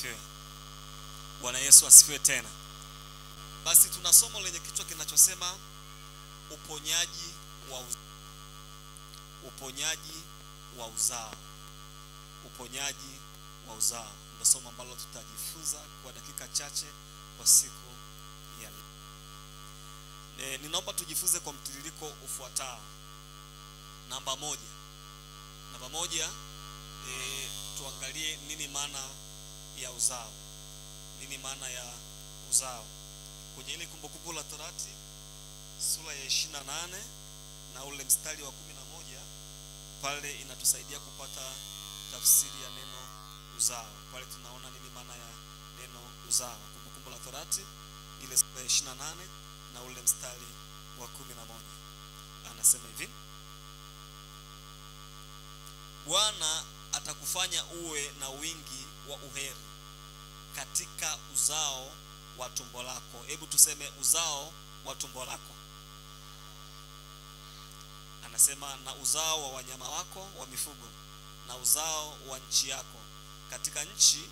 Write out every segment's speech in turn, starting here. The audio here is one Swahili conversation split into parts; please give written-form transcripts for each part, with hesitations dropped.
asifiwe. Bwana Yesu asifiwe tena. Basi tuna somo lenye kichwa kinachosema uponyaji wa uzao. Uponyaji wa uzao. Uponyaji wa uzao. Ndio somo ambalo tutajifunza kwa dakika chache kwa siku ya leo. Ninaomba tujifunze kwa mtiririko ufuatao. Namba moja, tuangalie nini maana ya uzao. Nini maana ya uzao? Kwenye ile Kumbukumbu la Torati sura ya 28 na ule mstari wa 11, pale inatusaidia kupata tafsiri ya neno uzao. Pale tunaona nini maana ya neno uzao. Kumbukumbu la Torati ile sura ya 28 na ule mstari wa 11. Anasema hivi: Bwana atakufanya uwe na wingi wa uheri katika uzao wa tumbo lako. Hebu tuseme uzao wa tumbo lako. Anasema na uzao wa wanyama wako wa mifugo na uzao wa nchi yako, katika nchi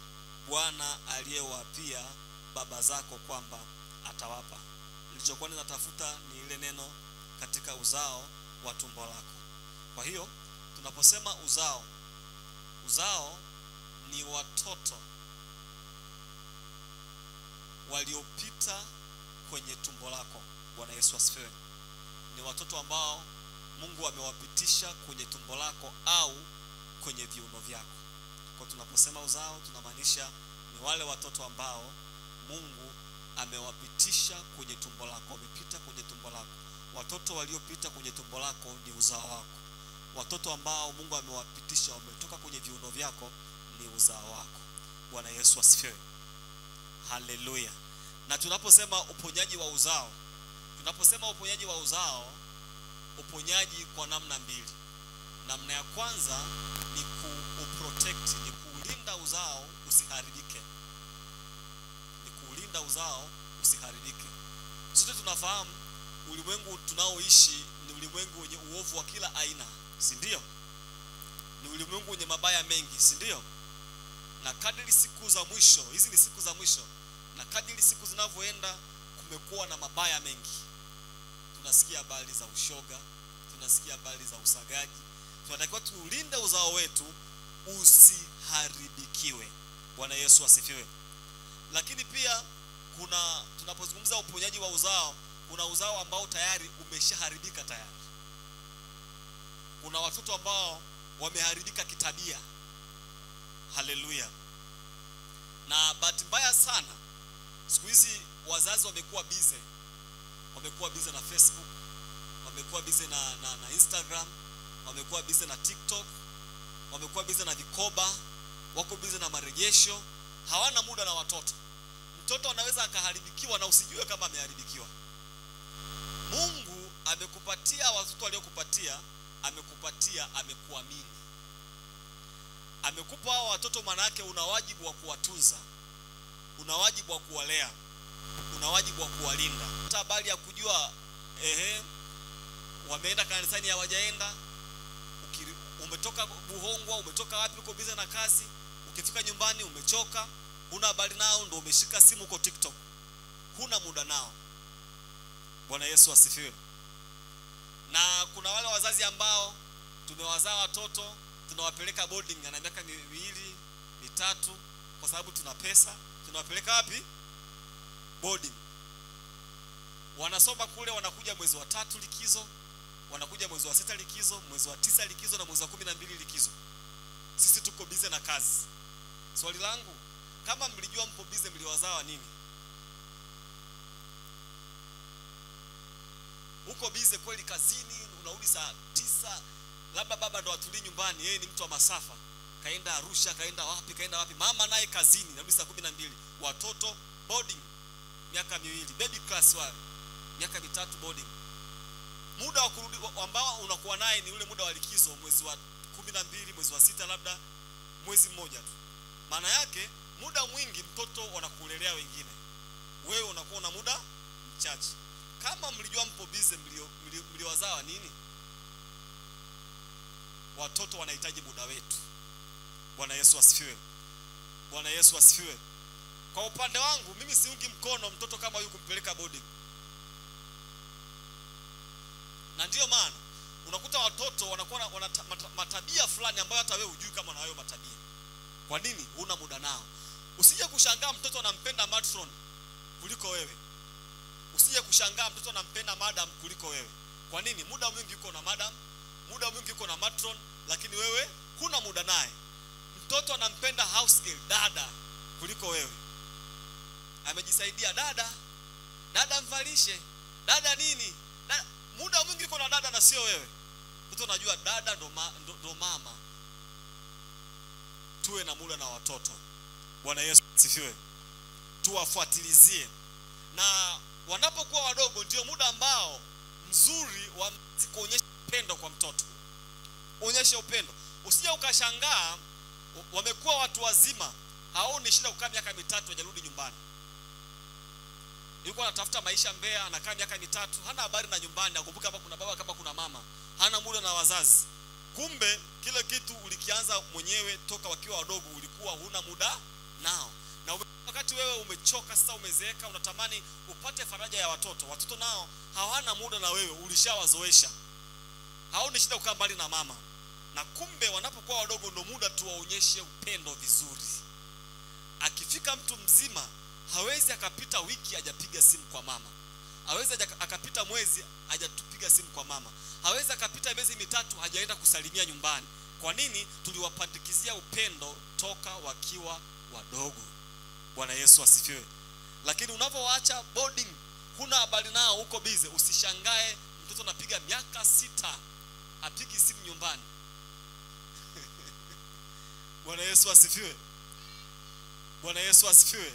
Bwana aliyowapia baba zako kwamba atawapa. Nilichokuwa ninatafuta ni ile neno katika uzao wa tumbo lako. Kwa hiyo tunaposema uzao, uzao ni watoto waliopita kwenye tumbo lako. Bwana Yesu asifiwe. Ni watoto ambao Mungu amewapitisha kwenye tumbo lako au kwenye viuno vyako. Kwa tunaposema uzao, tunamaanisha ni wale watoto ambao Mungu amewapitisha kwenye tumbo lako, wamepita kwenye tumbo lako. Watoto waliopita kwenye tumbo lako ni uzao wako. Watoto ambao Mungu amewapitisha wametoka kwenye viuno vyako ni uzao wako. Bwana Yesu asifiwe. Haleluya. Na tunaposema uponyaji wa uzao, tunaposema uponyaji wa uzao, uponyaji kwa namna mbili. Namna ya kwanza ni kuprotect, ni kulinda uzao usiharibike. Ni kulinda uzao usiharibike. Sote tunafahamu ulimwengu tunaoishi ni ulimwengu wenye uovu wa kila aina, si ndio? Ni ulimwengu wenye mabaya mengi, si ndio? Na kadiri siku za mwisho, hizi ni siku za mwisho, na kadiri siku zinavyoenda kumekuwa na mabaya mengi. Tunasikia habari za ushoga, tunasikia habari za usagaji. Tunatakiwa tulinde uzao wetu usiharibikiwe. Bwana Yesu asifiwe. Lakini pia tunapozungumza uponyaji wa uzao, kuna uzao ambao tayari umeshaharibika tayari. Kuna watoto ambao wameharibika kitabia. Haleluya. Na bahati mbaya sana siku hizi wazazi wamekuwa busy. Wamekuwa busy na Facebook, wamekuwa busy na Instagram, wamekuwa busy na TikTok, wamekuwa busy na vikoba, wako busy na marejesho, hawana muda na watoto. Mtoto anaweza akaharibikiwa na usijue kama ameharibikiwa. Mungu amekupatia watoto waliokupatia, amekuamini. Amekupa hao watoto, maana yake una wajibu wa kuwatunza, una wajibu wa kuwalea, una wajibu wa kuwalinda. Hata habari ya kujua wameenda kanisani hawajaenda, umetoka Buhongwa, umetoka wapi, uko busy na kazi, ukifika nyumbani umechoka, huna habari nao, ndio umeshika simu uko TikTok, huna muda nao. Bwana Yesu asifiwe. Na kuna wale wazazi ambao tumewazaa watoto, tunawapeleka boarding ana miaka 2, 3 kwa sababu tuna pesa, tunawapeleka wapi? Boarding. Wanasoma kule, wanakuja mwezi wa 3 likizo, wanakuja mwezi wa 6 likizo, mwezi wa 9 likizo na mwezi wa 12 likizo. Sisi tuko busy na kazi. Swali langu, kama mlijua mpo busy, mliwazaa nini? Uko busy kweli kazini, unarudi saa 9, labda baba ndo atuli nyumbani, yeye ni mtu wa masafa, kaenda Arusha, kaenda wapi, mama naye kazini, narudi saa 12, watoto boarding miaka 2, baby class wale miaka 3 boarding. Muda wa kurudi ambao unakuwa naye ni ule muda wa likizo, mwezi wa 12, mwezi wa 6, labda mwezi mmoja tu. Maana yake muda mwingi mtoto wanakulelea wengine, wewe unakuwa na muda mchache. Kama mlijua mpo busy, mliwazaa nini? Watoto wanahitaji muda wetu. Bwana Yesu asifiwe. Bwana Yesu asifiwe. Kwa upande wangu mimi siungi mkono mtoto kama huyu kumpeleka boarding. Na ndio maana unakuta watoto wanakuwa wana matabia fulani ambayo hata wewe hujui kama na hayo matabia. Kwa nini? Huna muda nao. Usije kushangaa mtoto anampenda matron kuliko wewe. Usije kushangaa mtoto anampenda madam kuliko wewe. Kwa nini? Muda mwingi yuko na madam, muda mwingi yuko na matron, lakini wewe huna muda naye. Mtoto anampenda house girl, dada kuliko wewe. Amejisaidia dada, dada mvalishe, dada nini? Muda mwingi yuko na dada na sio wewe. Mtoto anajua dada ndo mama. Tuwe na muda na watoto. Bwana Yesu asifiwe. Tuwafuatilizie. Na wanapokuwa wadogo ndio muda ambao mzuri wa kuonyesha upendo kwa mtoto. Onyesha upendo. Usije ukashangaa wamekuwa watu wazima, haoni shida kukaa miaka 3 hajarudi nyumbani. Yuko anatafuta maisha Mbeya, anakaa miaka 3, hana habari na nyumbani, akumbuka kama kuna baba kama kuna mama, hana muda na wazazi. Kumbe kile kitu ulikianza mwenyewe toka wakiwa wadogo, ulikuwa huna muda nao. Na wakati wewe umechoka sasa, umezeeka, unatamani upate faraja ya watoto. Watoto nao hawana muda na wewe, ulishawazoesha. Haoni shida kukaa mbali na mama. Na kumbe wanapokuwa wadogo ndo muda tu waonyeshe upendo vizuri. Akifika mtu mzima hawezi akapita wiki hajapiga simu kwa mama. Hawezi akapita mwezi hajatupiga simu kwa mama. Hawezi akapita miezi 3 hajaenda kusalimia nyumbani. Kwa nini? Tuliwapandikizia upendo toka wakiwa wadogo. Bwana Yesu asifiwe. Lakini unapoacha boarding, huna habari nao, uko busy, usishangae mtoto anapiga miaka 6 apigi simu nyumbani. Bwana Yesu asifiwe. Bwana Yesu asifiwe.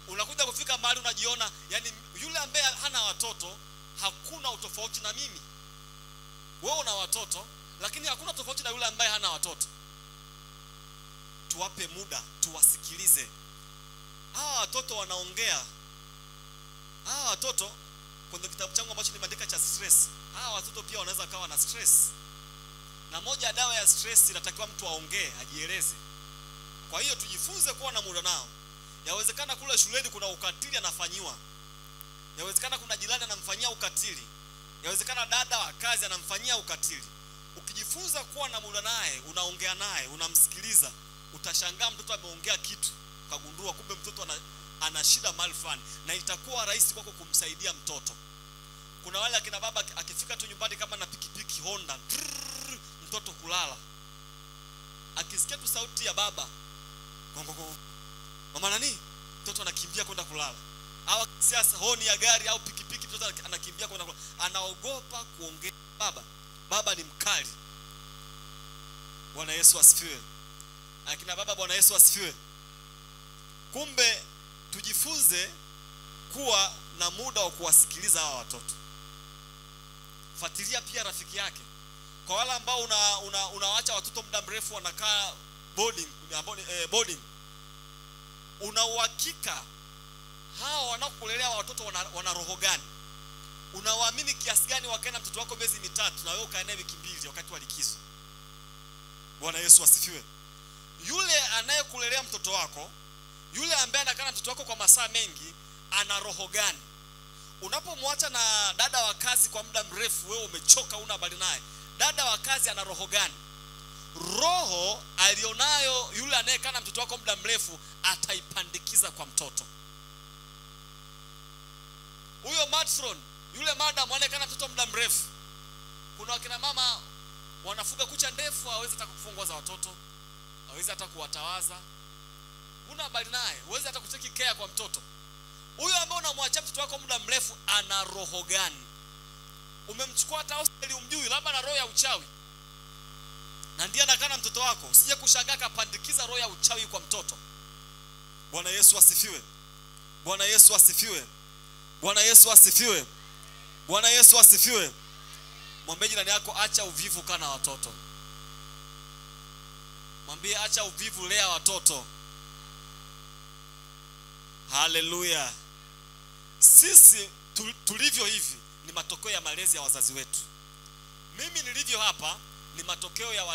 Unakuja kufika mahali unajiona, yani yule ambaye hana watoto hakuna utofauti na mimi. Wewe una watoto lakini hakuna tofauti na yule ambaye hana watoto. Tuwape muda, tuwasikilize. Hawa watoto wanaongea. Hawa watoto, kwenye kitabu changu ambacho nimeandika cha stress, hawa watoto pia wanaweza kawa na stress. Na moja ya dawa ya stress inatakiwa mtu aongee, ajieleze. Kwa hiyo tujifunze kuwa na muda nao. Yawezekana kule shuleni kuna ukatili anafanyiwa. Yawezekana kuna jirani anamfanyia ukatili. Yawezekana dada wa kazi anamfanyia ukatili. Ukijifunza kuwa na muda naye, unaongea naye, unamsikiliza, utashangaa mtoto ameongea kitu, ukagundua kumbe mtoto ana shida mahali fulani, na itakuwa rahisi kwako kumsaidia mtoto. Kuna wale akina baba akifika tu nyumbani kama na pikipiki Honda, mtoto kulala. Akisikia tu sauti ya baba, mama nani, mtoto anakimbia kwenda kulala. Au siasa honi ya gari au pikipiki, mtoto anakimbia kwenda kulala. Anaogopa kuongea baba. Baba ni mkali. Bwana Yesu asifiwe. Akina baba, Bwana Yesu asifiwe. Kumbe tujifunze kuwa na muda wa kuwasikiliza hawa watoto. Fuatilia pia rafiki yake. Kwa wale ambao unawaacha watoto muda mrefu wanakaa boarding, una uhakika hao wanaokulelea watoto wana roho gani? Unawaamini kiasi gani wakaenda mtoto wako miezi 3 na wewe ukae naye wiki 2 wakati wa likizo? Bwana Yesu asifiwe. Yule anayekulelea mtoto wako, yule ambaye anakaa na mtoto wako kwa masaa mengi, ana roho gani? Unapomwacha na dada wa kazi kwa muda mrefu, wewe umechoka, una habari naye, dada wa kazi ana roho gani? Roho alionayo yule anayekaa na mtoto wako muda mrefu ataipandikiza kwa mtoto. Huyo matron, yule madam anayekaa na mtoto muda mrefu, kuna wakina mama wanafuga kucha ndefu, hawezi hata kufungoza watoto, hawezi hata kuwatawaza. Una habari naye, hawezi hata kuteki care kwa mtoto. Huyo ambaye unamwacha mtoto wako muda mrefu ana roho gani? Umemchukua hata hospitali umjui, labda na roho ya uchawi. Na ndiye anakaa na mtoto wako, usije kushangaa kapandikiza roho ya uchawi kwa mtoto. Bwana Yesu asifiwe. Bwana Yesu asifiwe. Bwana Yesu asifiwe. Bwana Yesu asifiwe. Mwambie jirani yako, acha uvivu kana watoto. Mwambie acha uvivu, lea watoto. Haleluya. Sisi tulivyo hivi ni matokeo ya malezi ya wazazi wetu. Mimi nilivyo hapa ni matokeo ya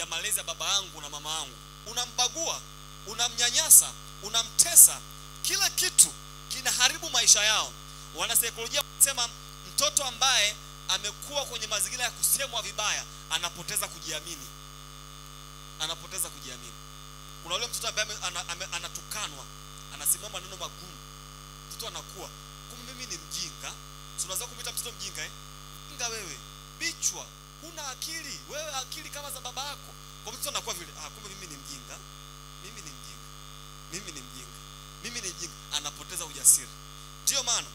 malezi ya baba yangu na mama yangu. Unambagua, unamnyanyasa, unamtesa, kila kitu kinaharibu maisha yao. Wanasaikolojia wanasema mtoto ambaye amekuwa kwenye mazingira ya kusemwa vibaya anapoteza kujiamini. Anapoteza kujiamini. Kuna yule mtoto ambaye anatukanwa, anasimama maneno magumu. Mtoto anakuwa, kumbe mimi ni mjinga. Unaweza kumuita mtoto mjinga Mjinga wewe, bichwa, huna akili. Wewe akili kama za baba yako. Kwa mtoto anakuwa vile, kumbe mimi ni mjinga. Mimi ni mjinga. Mimi ni mjinga. Mimi ni mjinga. Anapoteza ujasiri. Ndio maana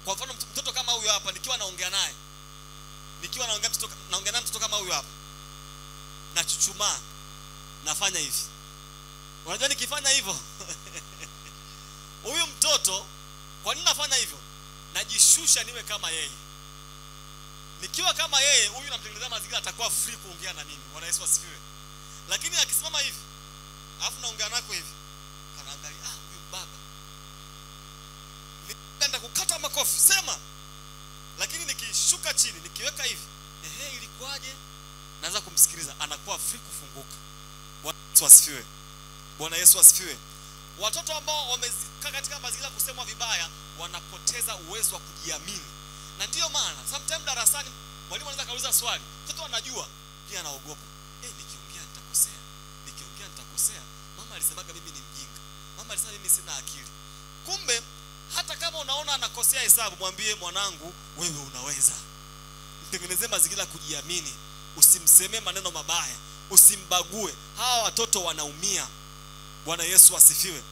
kwa mfano mtoto kama huyu hapa nikiwa naongea naye, naongea naye mtoto kama huyu hapa, nachuchumaa, nafanya hivi. Unajua nikifanya hivyo huyu mtoto, kwa nini nafanya hivyo? Najishusha niwe kama yeye. Nikiwa kama yeye, huyu namtengenezea mazingira atakuwa free kuongea na mimi. Bwana Yesu asifiwe. Lakini akisimama hivi, alafu naongea nako hivi, anaangalia, huyu baba nenda kukata makofi, sema. Lakini nikishuka chini, nikiweka hivi, ilikuwaje? Naanza kumsikiliza, anakuwa free kufunguka. Bwana Yesu asifiwe. Bwana Yesu asifiwe. Watoto ambao wamekaa katika mazingira kusemwa vibaya wanapoteza uwezo wa kujiamini. Na ndio maana sometimes darasani mwalimu anaweza kauliza swali, mtoto anajua, pia anaogopa. Nikiongea nitakosea. Nikiongea nitakosea. Mama alisemaga mimi ni mjinga. Mama alisema mimi sina akili. Kumbe hata kama unaona anakosea hesabu, mwambie mwanangu, wewe unaweza. Mtengenezee mazingira kujiamini. Usimsemee maneno mabaya, usimbague. Hawa watoto wanaumia. Bwana Yesu asifiwe.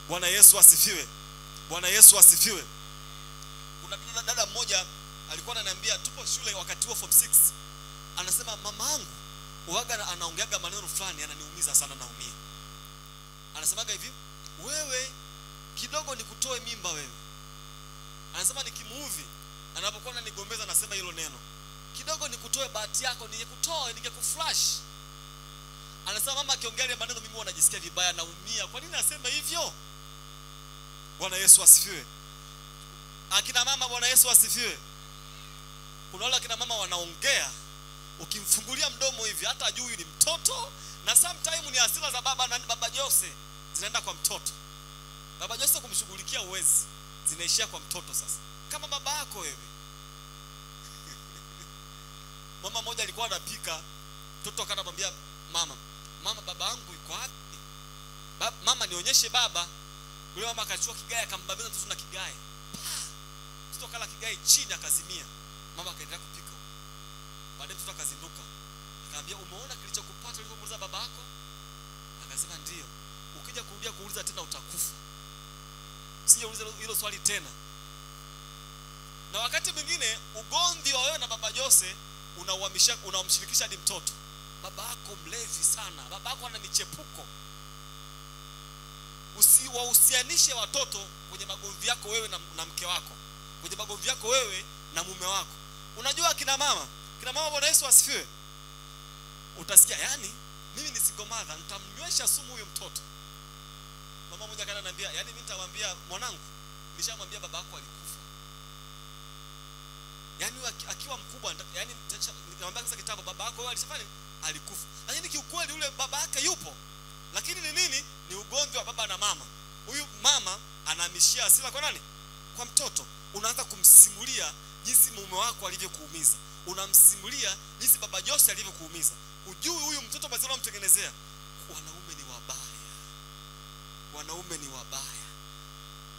Bwana Yesu asifiwe. Bwana Yesu asifiwe. Kuna dada mmoja alikuwa ananiambia, tupo shule wakati huo form 6. Anasema mamaangu huaga anaongeaga maneno fulani ananiumiza sana, naumia. Anasemaga hivi, wewe kidogo nikutoe mimba wewe. Anasema nikimuudhi, anapokuwa ananigombeza anasema hilo neno, kidogo nikutoe bahati yako, ningekutoa ningekuflash. Anasema mama akiongea ile maneno mimi wanajisikia vibaya, naumia. Kwa nini anasema hivyo? Bwana Yesu asifiwe. Akina mama, Bwana Yesu asifiwe. Kuna wale akina mama wanaongea, ukimfungulia mdomo hivi hata ajui ni mtoto, na sometimes ni hasira za baba Jose zinaenda kwa mtoto. Baba Jose kumshughulikia uwezi, zinaishia kwa mtoto sasa. Kama baba yako wewe. Mama mmoja alikuwa anapika, mtoto akanamwambia mama, baba yangu yuko wapi? Mama nionyeshe baba. Yule mama akachukua kigae akambabeza mtoto na kigae. Mtoto kala kigae chini akazimia. Mama akaendelea kupika. Baadaye mtoto akazinduka. Akamwambia, umeona kilichokupata ulipomuuliza baba yako? Akasema ndio. Ukija kurudia kuuliza tena utakufa. Usije uulize hilo swali tena. Na wakati mwingine ugomvi wa wewe na baba Jose unamshirikisha hadi mtoto. Baba yako mlevi sana, baba yako ana michepuko. Usiwahusianishe watoto kwenye magomvi yako wewe na mke wako, kwenye magomvi yako wewe na mume wako. Unajua kina mama, Bwana Yesu asifiwe, utasikia yani mimi ni single mother, nitamnywesha sumu huyo mtoto. Mama mmoja kananiambia, yani mimi nitamwambia mwanangu, nishamwambia baba yako alikufa. Yani akiwa mkubwa, yani nitamwambia kisa kitambo, baba yako wewe alishafanya alikufa. Lakini kiukweli yule baba yake yupo. Lakini ni nini? Ni ugomvi wa baba na mama. Huyu mama anahamishia hasira kwa nani? Kwa mtoto. Unaanza kumsimulia jinsi mume wako alivyokuumiza. Unamsimulia jinsi baba Jose alivyokuumiza. Hujui huyu mtoto mazao unamtengenezea. Wanaume ni wabaya. Wanaume ni wabaya.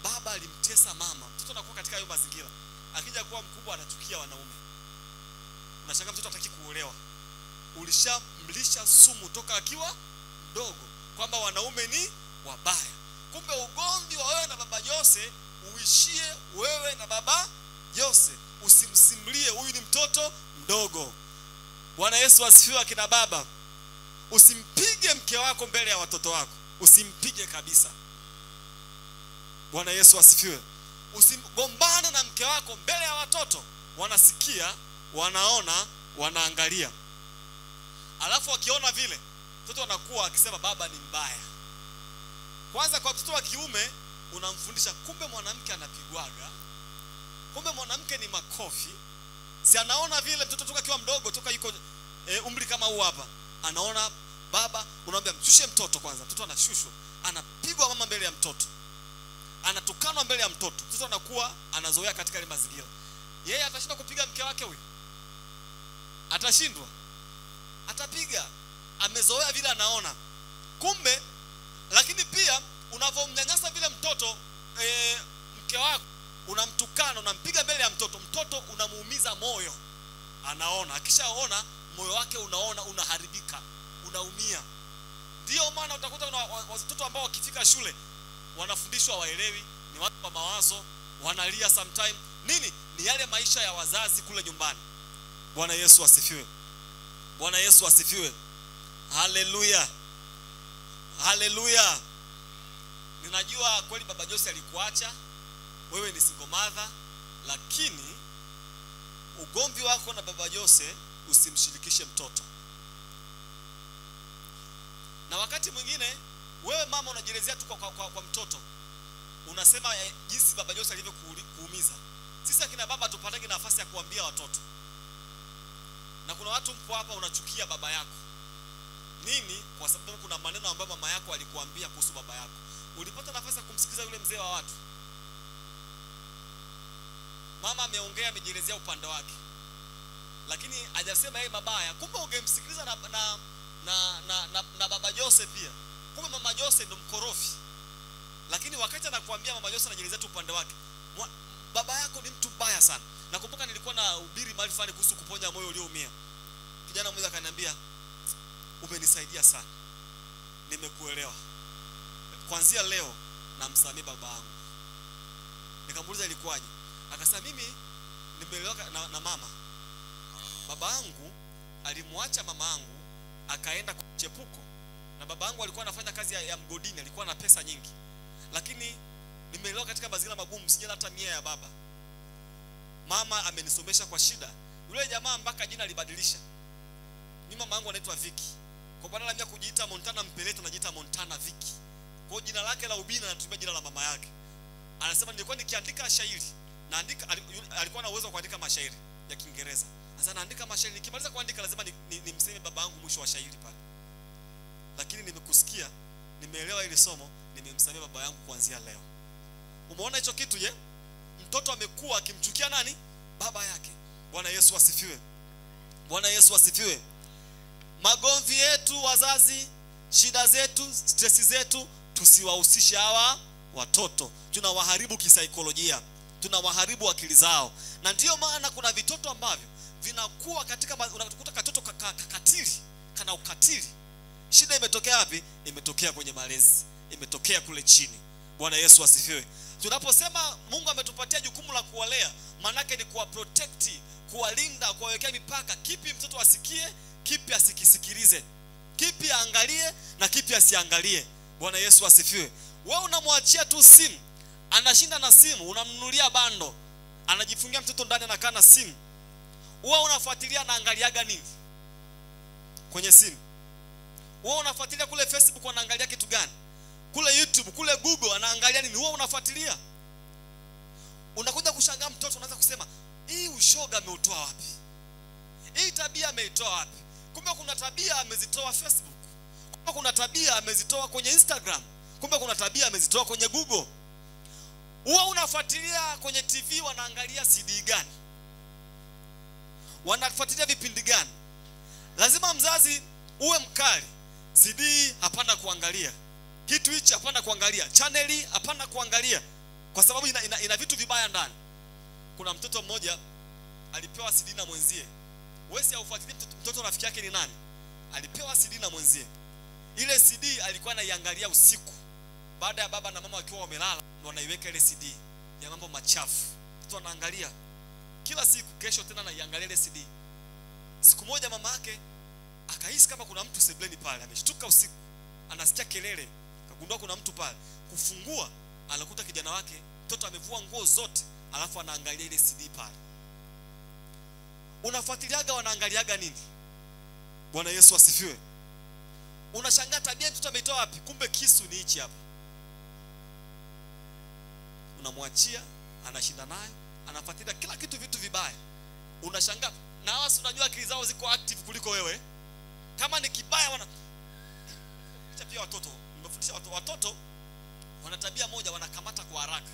Baba alimtesa mama. Mtoto anakuwa katika hayo mazingira. Akija kuwa mkubwa anachukia wanaume. Unashangaa mtoto hataki kuolewa. Ulishamlisha sumu toka akiwa mdogo kwamba wanaume ni wabaya. Kumbe ugomvi wa wewe na baba Jose uishie wewe na baba Jose. Usimsimulie huyu ni mtoto mdogo. Bwana Yesu asifiwe. Akina baba, usimpige mke wako mbele ya watoto wako. Usimpige kabisa. Bwana Yesu asifiwe. Usigombane na mke wako mbele ya watoto. Wanasikia, wanaona, wanaangalia. Alafu wakiona vile, mtoto anakuwa akisema baba ni mbaya. Kwanza kwa mtoto wa kiume unamfundisha kumbe mwanamke anapigwaga. Kumbe mwanamke ni makofi. Si anaona vile mtoto toka akiwa mdogo, toka yuko umri kama huu hapa. Anaona Baba unamwambia mshushe mtoto kwanza, mtoto anashushwa, anapigwa mama mbele ya mtoto, anatukanwa mbele ya mtoto, mtoto anakuwa anazoea katika ile mazingira. Yeye atashinda kupiga mke wake huyu? Atashindwa? Atapiga. Amezoea vile anaona. Kumbe lakini pia unavomnyanyasa vile mtoto mke wako, unamtukana, unampiga mbele ya mtoto, mtoto unamuumiza moyo. Anaona, akishaona moyo wake unaona unaharibika, unaumia. Ndio maana utakuta watoto ambao wakifika shule wanafundishwa waelewi, ni watu wa mawazo, wanalia sometime. Nini? Ni yale maisha ya wazazi kule nyumbani. Bwana Yesu asifiwe. Bwana Yesu asifiwe. Haleluya. Haleluya. Ninajua kweli baba Jose alikuacha, wewe ni single mother, lakini ugomvi wako na baba Jose usimshirikishe mtoto. Na wakati mwingine wewe mama unajielezea tu kwa mtoto, unasema jinsi baba Jose alivyokuumiza. Sisi akina baba tupatake nafasi ya kuambia watoto. Na kuna watu mpo hapa unachukia baba yako. Nini? Kwa sababu kuna maneno ambayo mama yako alikuambia kuhusu baba yako. Ulipata nafasi ya kumsikiza yule mzee wa watu? Mama ameongea, amejielezea upande wake, lakini hajasema yeye mabaya. Kumbe ungemsikiliza na baba Jose pia. Kumbe mama Jose ndo mkorofi, lakini wakati anakuambia mama Jose anajielezea tu upande wake, baba yako ni mtu mbaya sana. Nakumbuka nilikuwa na hubiri mahali fulani kuhusu kuponya moyo ulioumia. Kijana mmoja akaniambia, umenisaidia sana, nimekuelewa, kuanzia leo namsamehe baba yangu. Nikamuuliza ilikuwaje? Akasema mimi nimeelewa na mama. Baba yangu alimwacha mama yangu akaenda kwa chepuko, na baba yangu alikuwa anafanya kazi ya mgodini, alikuwa na pesa nyingi. Lakini nimeelewa katika mazingira magumu, sijala hata mia ya baba. Mama amenisomesha kwa shida. Yule jamaa mpaka jina alibadilisha. Mimi mama yangu anaitwa Vicky. Kwa badala ya kujiita Montana Mpeleto najiita Montana Vicky. Kwa jina lake la ubina anatumia jina la mama yake. Anasema nilikuwa nikiandika shairi, naandika, alikuwa na uwezo wa kuandika mashairi ya Kiingereza. Sasa naandika mashairi, nikimaliza kuandika lazima nimseme baba yangu mwisho wa shairi pale. Lakini nimekusikia, nimeelewa ile somo, nimemsamehe baba yangu kuanzia leo. Umeona hicho kitu je? Mtoto amekuwa akimchukia nani? Baba yake. Bwana Yesu asifiwe. Bwana Yesu asifiwe. Magomvi yetu wazazi, shida zetu, stress zetu, tusiwahusishe hawa watoto. Tunawaharibu kisaikolojia, tunawaharibu akili zao. Na ndiyo maana kuna vitoto ambavyo vinakuwa katika, unakuta katoto kakatili, kana ukatili. Shida imetokea wapi? Imetokea kwenye malezi, imetokea kule chini. Bwana Yesu asifiwe. Tunaposema Mungu ametupatia jukumu la kuwalea, maana yake ni kuwa protect, kuwalinda, kuwawekea mipaka. Kipi mtoto asikie, kipi asikisikilize, kipi aangalie na kipi asiangalie. Bwana Yesu asifiwe. Wewe unamwachia tu simu, anashinda na simu, unamnunulia bando, anajifungia mtoto ndani anakaa na simu. Wewe unafuatilia anaangaliaga nini kwenye simu? Wewe unafuatilia kule Facebook anaangalia kitu gani? Kule YouTube, kule Google anaangalia nini? Wewe unafuatilia. Unakuja kushangaa mtoto unaanza kusema, hii ushoga ameutoa wapi? Hii tabia ameitoa wapi? Kumbe kuna tabia amezitoa Facebook. Kumbe kuna tabia amezitoa kwenye Instagram. Kumbe kuna tabia amezitoa kwenye Google. Wewe unafuatilia kwenye TV wanaangalia CD gani? Wanafuatilia vipindi gani? Lazima mzazi uwe mkali. CD hapana kuangalia. Kitu hichi hapana kuangalia. Channel hapana kuangalia. Kwa sababu ina vitu vibaya ndani. Kuna mtoto mmoja alipewa CD na mwenzie. Wewe si haufuatilie mtoto rafiki yake ni nani? Alipewa CD na mwenzie. Ile CD alikuwa anaiangalia usiku. Baada ya baba na mama wakiwa wamelala, ndo wanaiweka ile CD ya mambo machafu. Mtoto anaangalia kila siku, kesho tena anaiangalia ile CD. Siku moja mama yake akahisi kama kuna mtu sebleni pale, ameshtuka usiku, anasikia kelele, akagundua kuna mtu pale. Kufungua, anakuta kijana wake, mtoto amevua nguo zote, alafu anaangalia ile CD pale. Unafuatiliaga wanaangaliaga nini? Bwana Yesu asifiwe. Unashangaa tabia mtoto ameitoa wapi? Kumbe kisu ni hichi hapa. Unamwachia, anashinda naye, anafuatilia kila kitu, vitu vibaya. Unashangaa na hawa unajua akili zao ziko active kuliko wewe. Kama ni kibaya nimewafundisha pia watoto. Nimefundisha watoto wana tabia moja, wanakamata kwa haraka.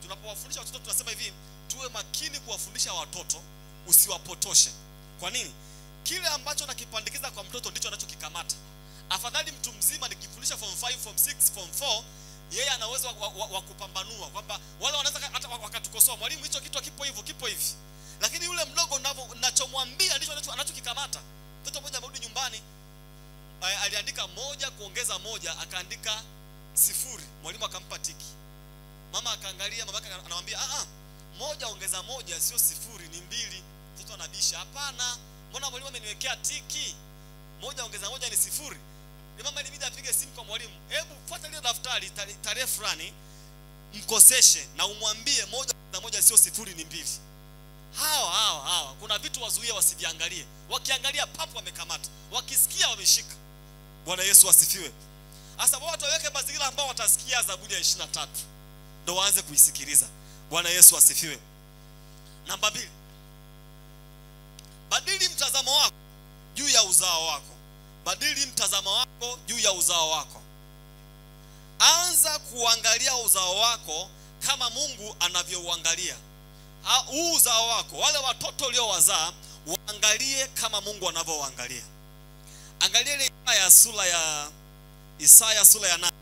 Tunapowafundisha watoto tunasema hivi, tuwe makini kuwafundisha watoto, usiwapotoshe. Kwa nini? Kile ambacho nakipandikiza kwa mtoto ndicho anachokikamata. Afadhali mtu mzima nikifundisha form 5, form 6, form 4, yeye ana uwezo wa kupambanua kwamba wale wanaweza hata wakatukosoa, mwalimu hicho kitu kipo hivyo, kipo hivi. Lakini yule mdogo ninachomwambia ndicho anachokikamata. Mtoto mmoja amerudi nyumbani, aliandika 1 kuongeza 1 akaandika 0. Mwalimu akampa tiki. Mama akaangalia, mama yake anamwambia 1 ongeza 1 sio 0 ni 2. Mtoto anabisha, hapana, mbona mwalimu ameniwekea tiki? 1 ongeza 1 ni 0. Ni mama ilibidi apige simu kwa mwalimu, hebu fuata ile daftari tarehe fulani, mkoseshe na umwambie 1 ongeza 1 sio 0 ni 2. Hawa kuna vitu wazuia wasiviangalie. Wakiangalia papo wamekamata, wakisikia wameshika. Bwana Yesu asifiwe. Sasa watu waweke mazingira ambao watasikia Zaburi ya 23 ndio waanze kuisikiliza. Bwana Yesu asifiwe. Namba 2, badili mtazamo wako juu ya uzao wako. Badili mtazamo wako juu ya uzao wako. Anza kuangalia uzao wako kama Mungu anavyouangalia. Huu uzao wako, wale watoto uliowazaa, waangalie kama Mungu anavyoangalia. Angalia ile Isaya sura ya 8.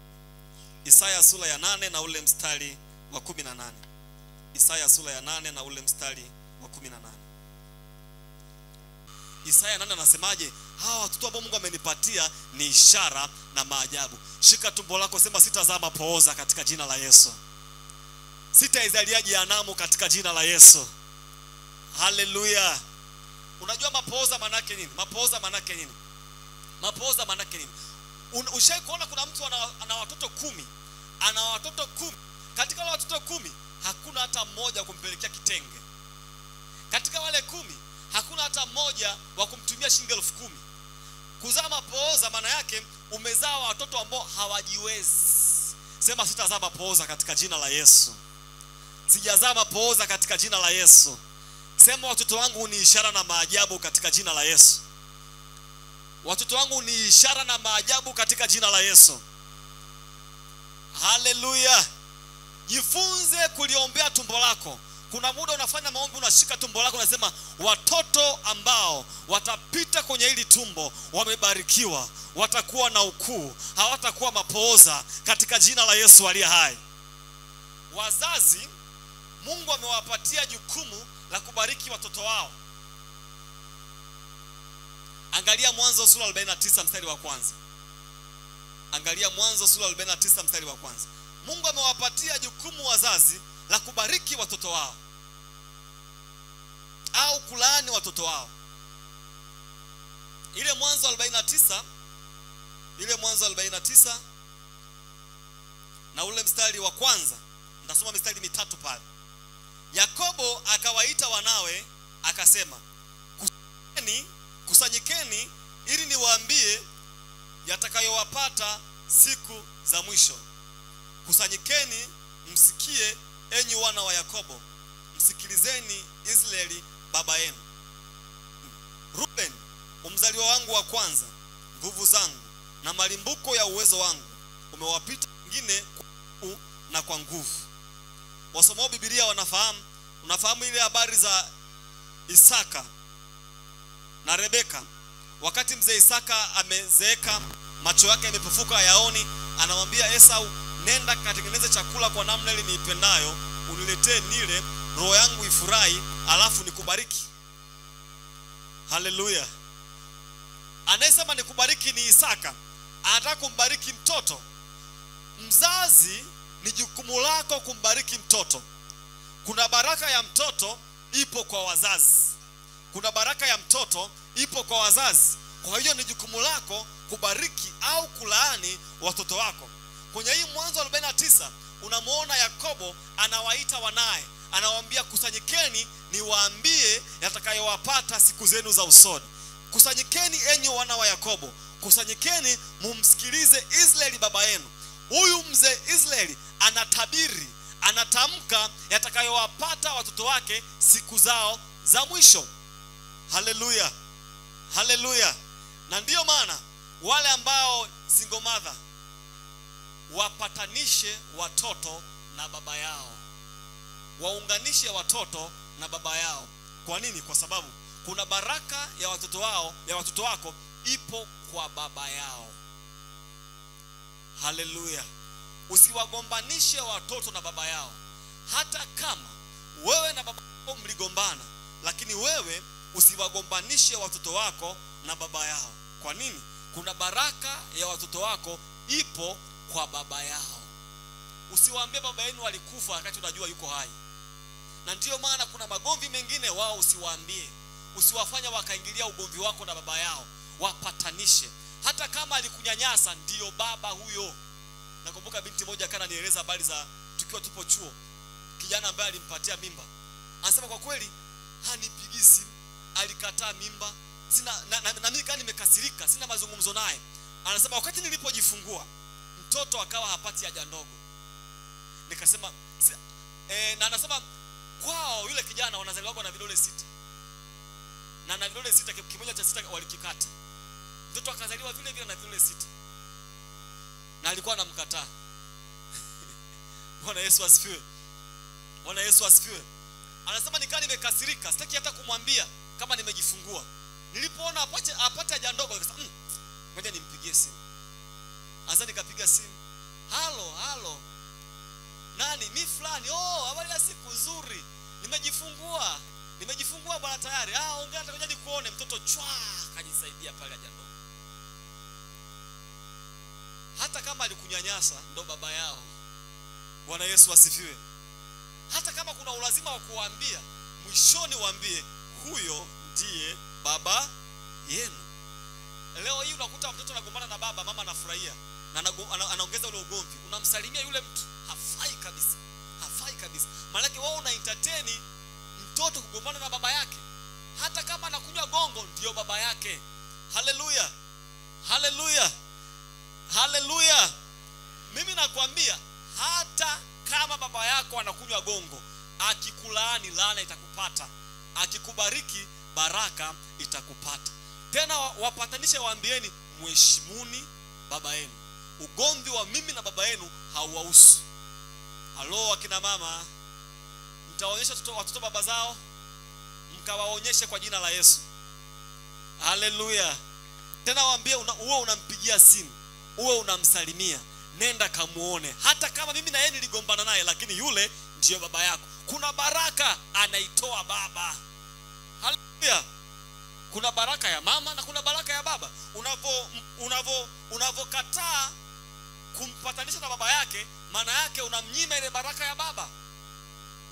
Isaya sura ya 8 na ule mstari wa 18. Isaya sura ya 8 na ule mstari wa 18. Isaya 8 anasemaje? Hawa watoto ambao Mungu amenipatia ni ishara na maajabu. Shika tumbo lako, sema sitazaa mapooza katika jina la Yesu. Sitaizalia jehanamu katika jina la Yesu. Haleluya. Unajua mapooza maana yake nini? Mapooza maana yake nini? Mapooza maana yake nini? Ushawahi kuona kuna mtu ana watoto 10? Ana watoto 10. Katika wale watoto 10 hakuna hata mmoja kumpelekea kitenge. Katika wale 10 hakuna hata mmoja wa kumtumia shilingi 10,000. Kuzaa mapooza maana yake umezaa watoto ambao hawajiwezi. Sema sitazaa mapooza katika jina la Yesu. Sijazaa mapooza katika jina la Yesu. Sema watoto wangu ni ishara na maajabu katika jina la Yesu. Watoto wangu ni ishara na maajabu katika jina la Yesu. Haleluya. Jifunze kuliombea tumbo lako. Kuna muda unafanya maombi, unashika tumbo lako unasema watoto ambao watapita kwenye hili tumbo wamebarikiwa, watakuwa na ukuu, hawatakuwa mapooza katika jina la Yesu aliye hai. Wazazi, Mungu amewapatia jukumu la kubariki watoto wao. Angalia Mwanzo sura 49 mstari wa 1. Angalia Mwanzo sura 49 mstari wa 1. Mungu amewapatia jukumu wazazi la kubariki watoto wao au kulaani watoto wao. Ile Mwanzo 49 na ule mstari wa 1, nitasoma mstari mitatu pale. Yakobo akawaita wanawe akasema, kusanyikeni ili niwaambie yatakayowapata siku za mwisho. Kusanyikeni msikie, enyi wana wa Yakobo, msikilizeni Israeli baba yenu. Ruben, umzaliwa wangu wa kwanza, nguvu zangu na malimbuko ya uwezo wangu, umewapita wengine na kwa nguvu. Wasomao Biblia unafahamu ile habari za Isaka na Rebeka. Wakati mzee Isaka amezeeka, macho yake yamepofuka yaoni, anamwambia Esau, nenda katengeneze chakula kwa namna ile niipendayo, uniletee nile, roho yangu ifurahi, alafu nikubariki. Haleluya. Anayesema nikubariki ni Isaka. Anataka kumbariki mtoto. Mzazi, ni jukumu lako kumbariki mtoto. Kuna baraka ya mtoto ipo kwa wazazi. Kuna baraka ya mtoto ipo kwa wazazi. Kwa hiyo ni jukumu lako kubariki au kulaani watoto wako. Kwenye hii Mwanzo 49 unamuona Yakobo anawaita wanae, anawaambia kusanyikeni niwaambie yatakayowapata siku zenu za usoni. Kusanyikeni enyi wana wa Yakobo, kusanyikeni mumsikilize Israeli baba yenu. Huyu mzee Israeli anatabiri, anatamka yatakayowapata watoto wake siku zao za mwisho. Haleluya. Haleluya. Na ndiyo maana wale ambao single mother, wapatanishe watoto na baba yao. Waunganishe watoto na baba yao. Kwa nini? Kwa sababu kuna baraka ya watoto wako ipo kwa baba yao. Haleluya. Usiwagombanishe watoto na baba yao. Hata kama wewe na baba yako mligombana, lakini wewe usiwagombanishe watoto wako na baba yao. Kwa nini? Kuna baraka ya watoto wako ipo kwa baba yao. Usiwaambie baba yenu alikufa wakati unajua yuko hai. Na ndiyo maana kuna magomvi mengine wao usiwaambie. Usiwafanya wakaingilia ugomvi wako na baba yao. Wapatanishe. Hata kama alikunyanyasa, ndiyo baba huyo. Nakumbuka binti moja kana nieleza habari za tukiwa tupo chuo. Kijana ambaye alimpatia mimba. Anasema kwa kweli hanipigi simu, alikataa mimba. Na mimi kama nimekasirika, sina mazungumzo naye. Anasema wakati nilipojifungua, mtoto akawa hapati haja ndogo. Nikasema na anasema kwao yule kijana wanazaliwa na vidole 6. Na vidole 6 kimoja cha 6 walikikata. Mtoto akazaliwa vile vile na vidole 6. Na alikuwa anamkataa. Bwana Yesu asifiwe. Bwana Yesu asifiwe. Anasema nikaa nimekasirika, sitaki hata kumwambia kama nimejifungua. Nilipoona apate haja ndogo nikasema ngoja nimpigie simu. Anza nikapiga simu. Halo. Nani? Mimi fulani. Habari ya siku nzuri. Nimejifungua bwana tayari. Ongea ngoja nikuone. Mtoto kajisaidia pale haja ndogo. Hata kama alikunyanyasa ndo baba yao. Bwana Yesu asifiwe. Hata kama kuna ulazima wa kuambia, mwishoni waambie huyo ndiye baba yenu. Leo hii unakuta mtoto anagombana na baba, mama anafurahia na anaongeza ule ugomvi. Unamsalimia yule mtu, hafai kabisa. Hafai kabisa. Maana yake wewe una entertain mtoto kugombana na baba yake. Hata kama anakunywa gongo, ndio baba yake. Haleluya. Haleluya. Haleluya. Mimi nakwambia hata kama baba yako anakunywa gongo, akikulaani laana itakupata, akikubariki baraka itakupata. Tena wapatanishe, waambieni mheshimuni baba yenu. Ugomvi wa mimi na baba yenu hauwahusu. Halo akina mama, mtaonyesha watoto baba zao, mkawaonyeshe kwa jina la Yesu. Haleluya. Tena waambie uwe unampigia simu, uwe unamsalimia, nenda kamuone. Hata kama mimi na yeye niligombana naye, lakini yule ndiyo baba yako. Kuna baraka anaitoa baba. Haleluya. Kuna baraka ya mama na kuna baraka ya baba. Unavokataa kumpatanisha na baba yake, maana yake unamnyima ile baraka ya baba.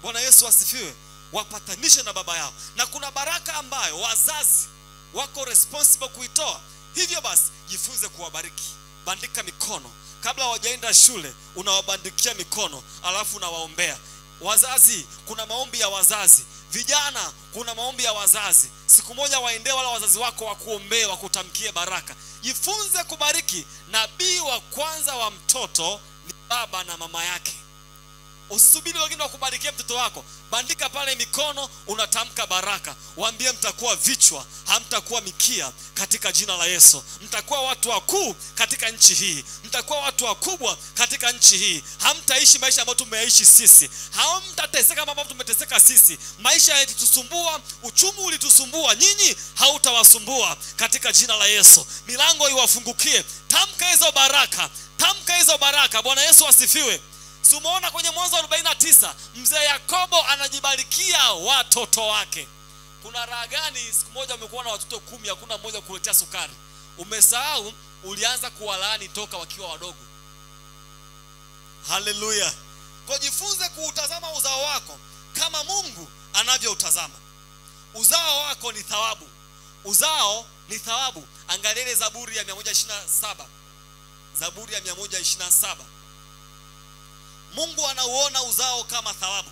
Bwana Yesu asifiwe. Wapatanishe na baba yao. Na kuna baraka ambayo wazazi wako responsible kuitoa. Hivyo basi jifunze kuwabariki. Bandika mikono. Kabla hawajaenda shule unawabandikia mikono, alafu unawaombea. Wazazi, kuna maombi ya wazazi. Vijana, kuna maombi ya wazazi. Siku moja waendee wala wazazi wako wakuombee, wakutamkie baraka. Jifunze kubariki. Nabii wa kwanza wa mtoto ni baba na mama yake. Usisubiri wengine wakubarikie mtoto wako. Bandika pale mikono, unatamka baraka. Waambie mtakuwa vichwa, hamtakuwa mikia katika jina la Yesu. Mtakuwa watu wakuu katika nchi hii. Mtakuwa watu wakubwa katika nchi hii. Hamtaishi maisha ambayo tumeishi sisi. Hamtateseka kama ambavyo tumeteseka sisi. Maisha yalitusumbua, uchumi ulitusumbua, nyinyi hautawasumbua katika jina la Yesu. Milango iwafungukie. Tamka hizo baraka. Tamka hizo baraka. Bwana Yesu asifiwe. Tumeona kwenye Mwanzo 49 mzee Yakobo anajibarikia watoto wake. Kuna raha gani siku moja umekuwa na watoto 10, hakuna mmoja kuletea sukari? Umesahau ulianza kuwalaani toka wakiwa wadogo. Haleluya. Kwa jifunze kuutazama uzao wako kama Mungu anavyoutazama. Uzao wako ni thawabu. Uzao ni thawabu. Angalia Zaburi ya 127. Zaburi ya 127. Mungu anauona uzao kama thawabu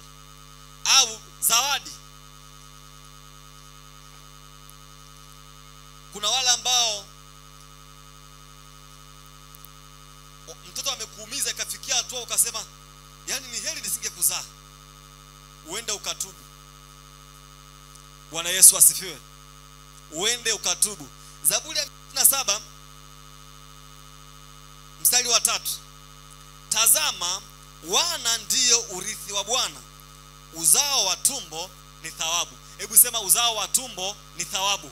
au zawadi. Kuna wale ambao mtoto amekuumiza ikafikia hatua ukasema yani ni heri nisingekuzaa. Uende ukatubu. Bwana Yesu asifiwe. Uende ukatubu. Zaburi ya 127 Mstari wa 3. Tazama, wana ndiyo urithi wa Bwana, uzao wa tumbo ni thawabu. Hebu sema, uzao wa tumbo ni thawabu.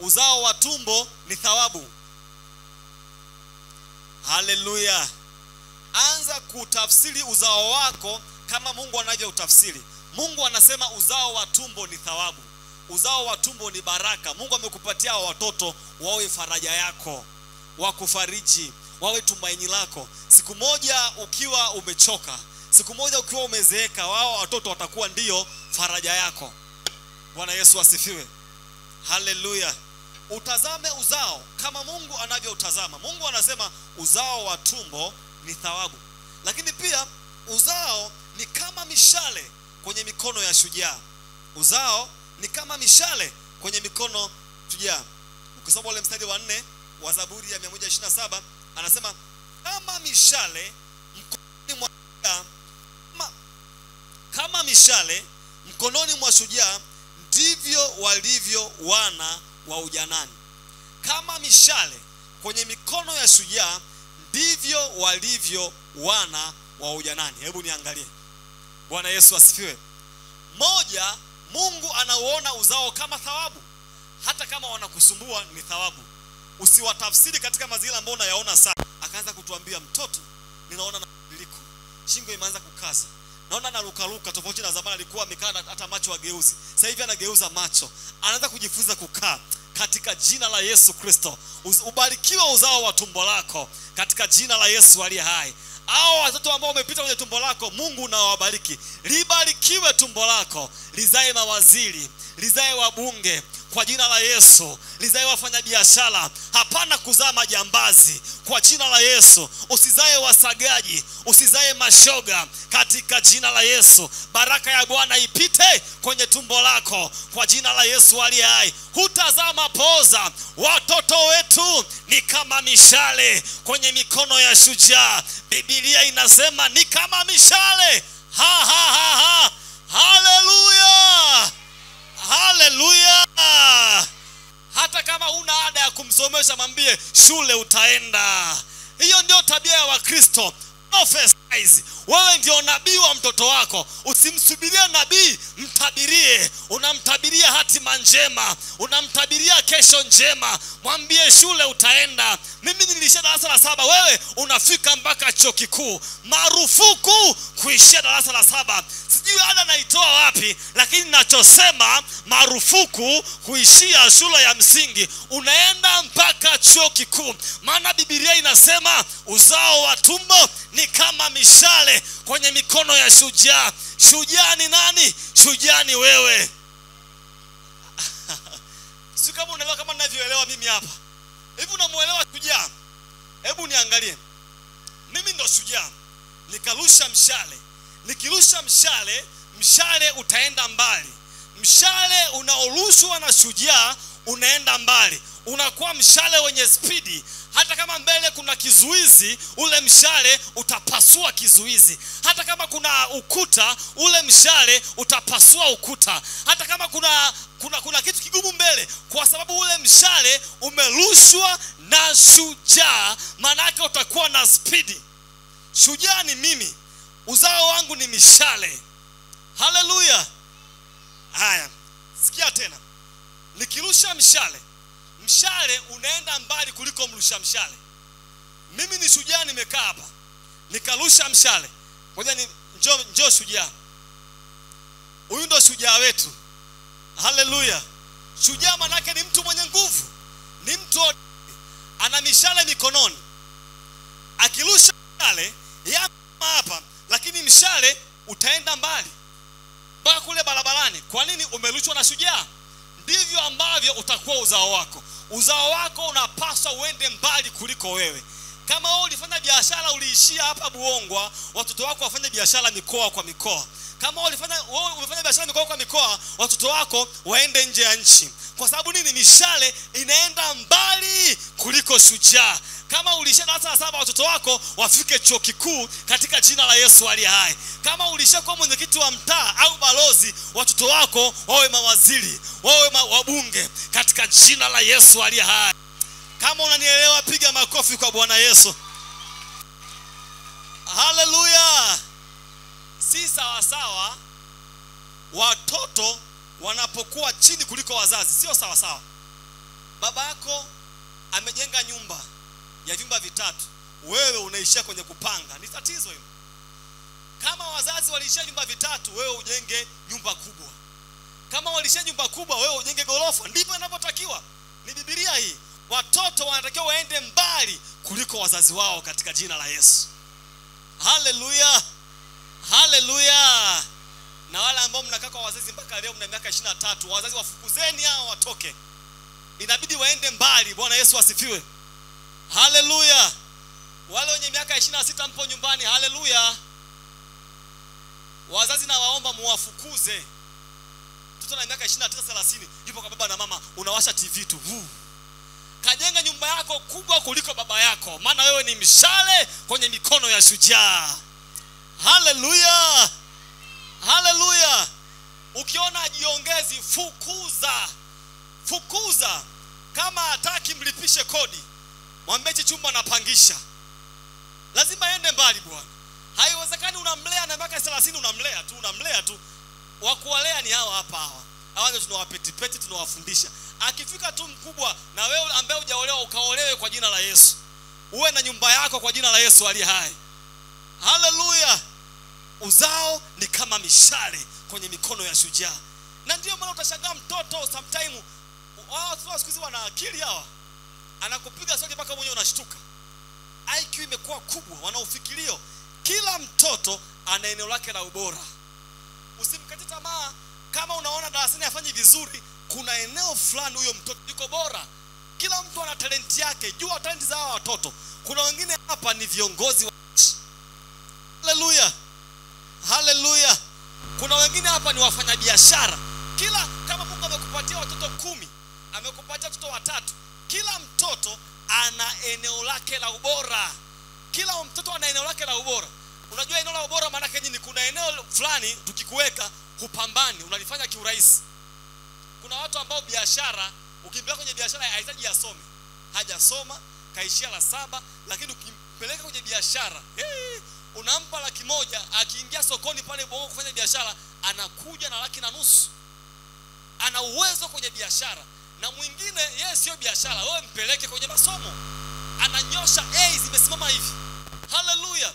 Uzao wa tumbo ni thawabu. Haleluya. Anza kutafsiri uzao wako kama Mungu anavyoutafsiri. Mungu anasema uzao wa tumbo ni thawabu. Uzao wa tumbo ni baraka. Mungu amekupatia watoto wawe faraja yako, wakufariji, wawe tumaini lako. Siku moja ukiwa umechoka, siku moja ukiwa umezeeka, wao watoto watakuwa ndiyo faraja yako. Bwana Yesu asifiwe. Haleluya. Utazame uzao kama Mungu anavyoutazama. Mungu anasema uzao wa tumbo ni thawabu. Lakini pia uzao ni kama mishale kwenye mikono ya shujaa. Uzao ni kama mishale kwenye mikono ya shujaa. Ukisoma ule mstari wa 4 wa Zaburi ya 127 anasema kama mishale mkononi mwa shujaa, kama mishale mkononi mwa shujaa ndivyo walivyo wana wa ujanani. Kama mishale kwenye mikono ya shujaa ndivyo walivyo wana wa ujanani. Hebu niangalie. Bwana Yesu asifiwe. Moja, Mungu anauona uzao kama thawabu. Hata kama wanakusumbua ni thawabu. Usiwatafsiri katika mazingira ambayo unayaona sana. Akaanza kutuambia, mtoto, ninaona na mabadiliko, shingo imeanza kukaza, naona anarukaruka tofauti na zamani alikuwa amekaa hata macho ageuzi. Sasa hivi anageuza macho. Anaanza kujifunza kukaa. Katika jina la Yesu Kristo, ubarikiwe uzao wa tumbo lako katika jina la Yesu aliye hai. Hao watoto ambao wamepita kwenye tumbo lako, Mungu na wabariki. Libarikiwe tumbo lako, lizae mawaziri, lizae wabunge kwa jina la Yesu, lizae wafanyabiashara, hapana kuzaa majambazi kwa jina la Yesu. Usizae wasagaji, usizae mashoga katika jina la Yesu. Baraka ya Bwana ipite kwenye tumbo lako kwa jina la Yesu aliye hai. Hutazaa mapoza. Watoto wetu ni kama mishale kwenye mikono ya shujaa. Biblia inasema ni kama mishale. Haleluya. Haleluya. Hata kama una ada ya kumsomesha, mwambie shule utaenda. Hiyo ndio tabia ya Wakristo. Prophesize. Wewe ndio nabii wa mtoto wako. Usimsubirie nabii, mtabirie. Unamtabiria hatima njema, unamtabiria kesho njema. Mwambie shule utaenda. Mimi nilishia darasa la 7, wewe unafika mpaka chuo kikuu. Marufuku kuishia darasa la 7. Sijui ada naitoa wapi, lakini ninachosema marufuku kuishia shule ya msingi. Unaenda mpaka chuo kikuu. Maana Biblia inasema uzao wa tumbo ni kama mishale kwenye mikono ya shujaa. Shujaa ni nani? Shujaa ni wewe. Si kama unaelewa kama ninavyoelewa mimi hapa. Hivi unamuelewa shujaa? Hebu niangalie. Mimi ndo shujaa. Nikarusha mshale. Nikirusha mshale, mshale utaenda mbali. Mshale unaorushwa na shujaa unaenda mbali. Unakuwa mshale wenye spidi. Hata kama mbele kuna kizuizi, ule mshale utapasua kizuizi. Hata kama kuna ukuta, ule mshale utapasua ukuta. Hata kama kuna kitu kigumu mbele, kwa sababu ule mshale umerushwa na shujaa, maana yake utakuwa na spidi. Shujaa ni mimi. Uzao wangu ni mishale. Haleluya. Haya, sikia tena. Nikirusha mshale, mshale unaenda mbali kuliko mrusha mshale. Mimi ni shujaa, nimekaa hapa, nikarusha mshale. Ngoja njoo shujaa. Huyu ndo shujaa wetu. Haleluya. Shujaa manake ni mtu mwenye nguvu, ni mtu ana mishale mikononi. Akirusha mshale hapa, lakini mshale utaenda mbali mpaka kule barabarani. Kwa nini? Umerushwa na shujaa. Ndivyo ambavyo utakuwa uzao wako. Uzao wako unapaswa uende mbali kuliko wewe. Kama wewe ulifanya biashara uliishia hapa Buongwa, watoto wako wafanye biashara mikoa kwa mikoa. Kama wewe umefanya biashara mikoa kwa mikoa, watoto wako waende nje ya nchi. Kwa sababu nini? Mishale inaenda mbali kuliko shujaa. Kama ulishia darasa la 7, watoto wako wafike chuo kikuu katika jina la Yesu aliye hai. Kama ulishakuwa mwenyekiti wa mtaa au balozi, watoto wako wawe mawaziri, wawe wabunge katika jina la Yesu aliye hai. Kama unanielewa piga makofi kwa Bwana Yesu. Haleluya. Si sawa sawa watoto wanapokuwa chini kuliko wazazi, sio sawa sawa. Baba yako amejenga nyumba ya vyumba vitatu, wewe unaishia kwenye kupanga, ni tatizo hilo. Kama wazazi waliishia nyumba vitatu, wewe ujenge nyumba kubwa. Kama waliishia nyumba kubwa, wewe ujenge gorofa. Ndivyo inavyotakiwa. Ni Biblia hii. Watoto wanatakiwa waende mbali kuliko wazazi wao katika jina la Yesu. Haleluya. Haleluya. Na wale ambao mnakaa kwa wazazi mpaka leo mna miaka 23, wazazi wafukuzeni hao watoke. Inabidi waende mbali. Bwana Yesu asifiwe. Haleluya. Wale wenye miaka 26 mpo nyumbani, haleluya. Wazazi na waomba muwafukuze. Mtoto na miaka 29 30 yupo kwa baba na mama, unawasha TV tu. Kajenga nyumba yako kubwa kuliko baba yako, maana wewe ni mshale kwenye mikono ya shujaa. Haleluya. Haleluya. Ukiona ajiongezi, fukuza. Fukuza. Kama hataki mlipishe kodi, mwambie chumba napangisha. Lazima aende mbali bwana. Haiwezekani unamlea na miaka 30 unamlea tu. Wakuwalea ni hawa hapa hawa. Hawa ndio tunawapetipeti, tunawafundisha. Akifika tu mkubwa, na wewe ambaye hujaolewa ukaolewe kwa jina la Yesu. Uwe na nyumba yako kwa jina la Yesu aliye hai. Haleluya. Uzao ni kama mishale kwenye mikono ya shujaa. Na ndio maana utashangaa mtoto sometime watu siku hizi wana akili hawa. Anakupiga sote mpaka mwenyewe unashtuka. IQ imekuwa kubwa, wanaofikirio. Kila mtoto ana eneo lake la ubora. Usimkate tamaa. Kama unaona darasani afanye vizuri, kuna eneo fulani huyo mtoto yuko bora. Kila mtu ana talenti yake. Jua talenti za hawa watoto. Kuna wengine hapa ni viongozi wa nchi. Haleluya. Haleluya. Kuna wengine hapa ni wafanyabiashara. Kama Mungu amekupatia watoto 10, amekupatia watoto 3, kila mtoto ana eneo lake la ubora. Kila mtoto ana eneo lake la ubora. Unajua eneo la ubora maana yake nini? Kuna eneo fulani tukikuweka hupambani, unalifanya kiurahisi. Kuna watu ambao biashara, ukimpeleka kwenye biashara hahitaji asome. Hajasoma, kaishia la 7, lakini ukimpeleka kwenye biashara, unampa 100,000, akiingia sokoni pale Bongo kufanya biashara, anakuja na 1,500,000. Ana uwezo kwenye biashara. Na mwingine yeye sio biashara, wewe mpeleke kwenye masomo. Ananyosha A zimesimama hivi. Haleluya.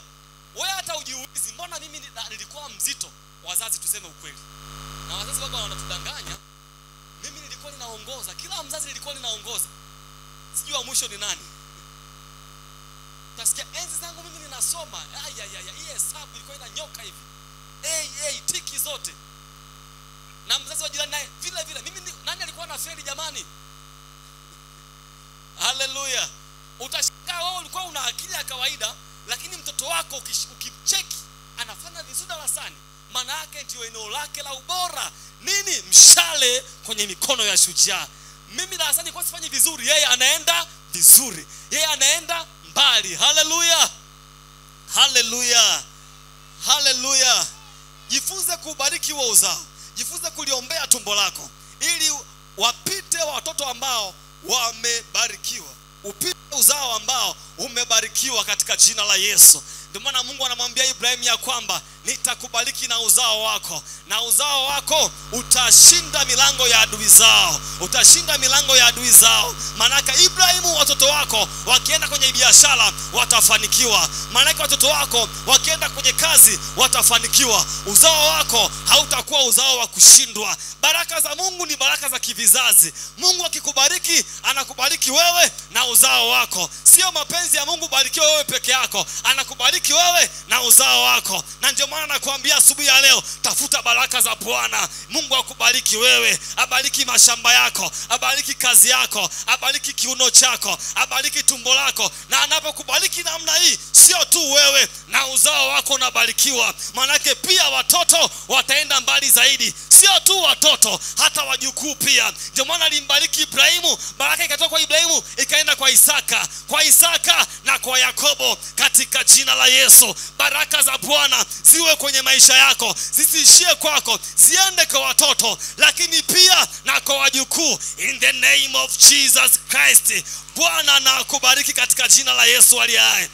Wewe hata ujiulizi, mbona mimi nilikuwa mzito? Wazazi tuseme ukweli. Na wazazi wako wanatudanganya. Mimi nilikuwa ninaongoza, kila mzazi nilikuwa ninaongoza. Sijui wa mwisho ni nani. Tasikia enzi zangu mimi ninasoma. Hii hesabu ilikuwa inanyoka hivi. Tiki zote. Na mzazi wa jirani naye vile vile. Mimi nani alikuwa na feli jamani? Haleluya. Utashangaa wewe ulikuwa una akili ya kawaida, lakini mtoto wako ukimcheki anafanya vizuri darasani. Maana yake ndio eneo lake la ubora. Nini? Mshale kwenye mikono ya shujaa. Mimi darasani kwa sifanyi vizuri, yeye anaenda vizuri. Yeye anaenda mbali. Haleluya. Haleluya. Haleluya. Jifunze kubariki wa uzao. Jifunze kuliombea tumbo lako ili wapite watoto ambao wamebarikiwa. Upite uzao ambao umebarikiwa katika jina la Yesu. Ndio maana Mungu anamwambia Ibrahim ya kwamba nitakubariki na uzao wako, na uzao wako utashinda milango ya adui zao. Utashinda milango ya adui zao. Maana Ibrahimu, watoto wako wakienda kwenye biashara watafanikiwa. Maana watoto wako wakienda kwenye kazi watafanikiwa. Uzao wako hautakuwa uzao wa kushindwa. Baraka za Mungu ni baraka za kivizazi. Mungu akikubariki, anakubariki wewe na uzao wako. Sio mapenzi ya Mungu barikiwe wewe peke yako, anakubariki wewe na uzao wako. Na ndio maana nakuambia asubuhi ya leo, tafuta baraka za Bwana. Mungu akubariki wewe, abariki mashamba yako, abariki kazi yako, abariki kiuno chako, abariki tumbo lako. Na anapokubariki namna hii, sio tu wewe, na na uzao wako unabarikiwa. Manake pia watoto wataenda mbali zaidi, sio tu watoto, hata wajukuu pia. Ndio maana alimbariki Ibrahimu, baraka ikatoka kwa Ibrahimu ikaenda kwa Isaka, kwa Isaka na kwa Yakobo. Katika jina la Yesu, baraka za Bwana ziwe kwenye maisha yako, zisiishie kwako, ziende kwa watoto, lakini pia na kwa wajukuu. In the name of Jesus Christ, Bwana na akubariki katika jina la Yesu aliye hai.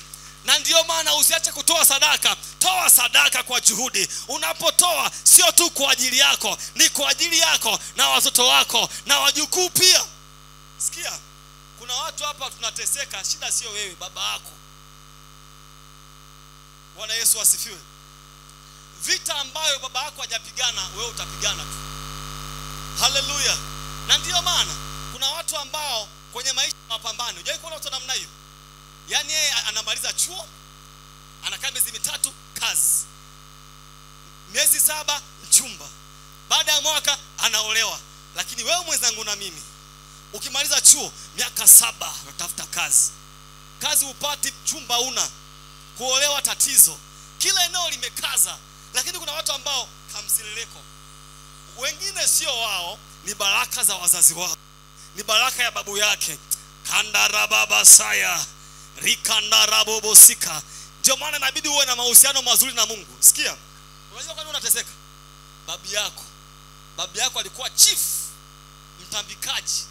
Na ndio maana usiache kutoa sadaka. Toa sadaka kwa juhudi. Unapotoa sio tu kwa ajili yako, ni kwa ajili yako na watoto wako na wajukuu pia. Sikia, kuna watu hapa tunateseka, shida sio wewe, baba yako. Bwana Yesu asifiwe. Vita ambayo baba yako hajapigana, wewe utapigana tu. Haleluya. Na ndio maana kuna watu ambao kwenye maisha mapambano, unajua kuna watu namna hiyo. Yaani yeye anamaliza chuo, anakaa miezi 3 kazi, miezi 7 mchumba, baada ya mwaka anaolewa. Lakini wewe mwenzangu na mimi, ukimaliza chuo miaka 7 unatafuta kazi, kazi upati, mchumba una, kuolewa tatizo, kila eneo limekaza. Lakini kuna watu ambao kamsileleko, wengine sio wao, ni baraka za wazazi wao, ni baraka ya babu yake. Kandarababa saya rikandarabobosika. Ndio maana inabidi uwe na mahusiano mazuri na Mungu. Sikia, unajua kwa nini unateseka? Babu yako alikuwa chief, mtambikaji.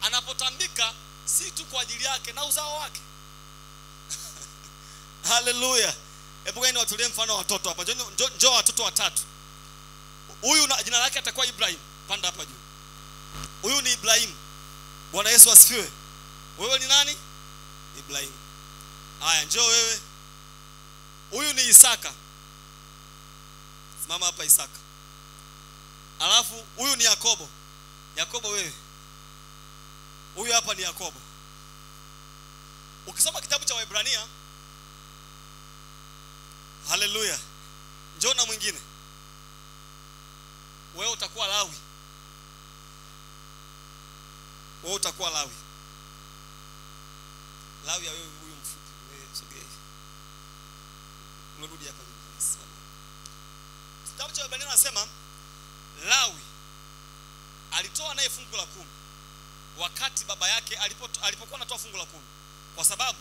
Anapotambika si tu kwa ajili yake na uzao wake. Haleluya. Hebu gani watulie mfano watoto hapa. Njoo watoto watatu. Huyu jina lake atakuwa Ibrahim. Panda hapa juu. Huyu ni Ibrahim. Bwana Yesu asifiwe. Wewe ni nani? Ibrahim. Haya, njoo wewe. Huyu ni Isaka. Simama hapa Isaka. Alafu huyu ni Yakobo. Yakobo wewe. Huyu hapa ni Yakobo. Ukisoma kitabu cha Waebrania, haleluya, njoo na mwingine. Wewe utakuwa Lawi. Wewe utakuwa Lawi. Lawi ya wewe huyu mfupi, wewe sogea. Unarudi hapa nyuma. Kitabu cha Waebrania nasema Lawi alitoa naye fungu la 10 wakati baba yake alipokuwa anatoa fungu la 10. Kwa sababu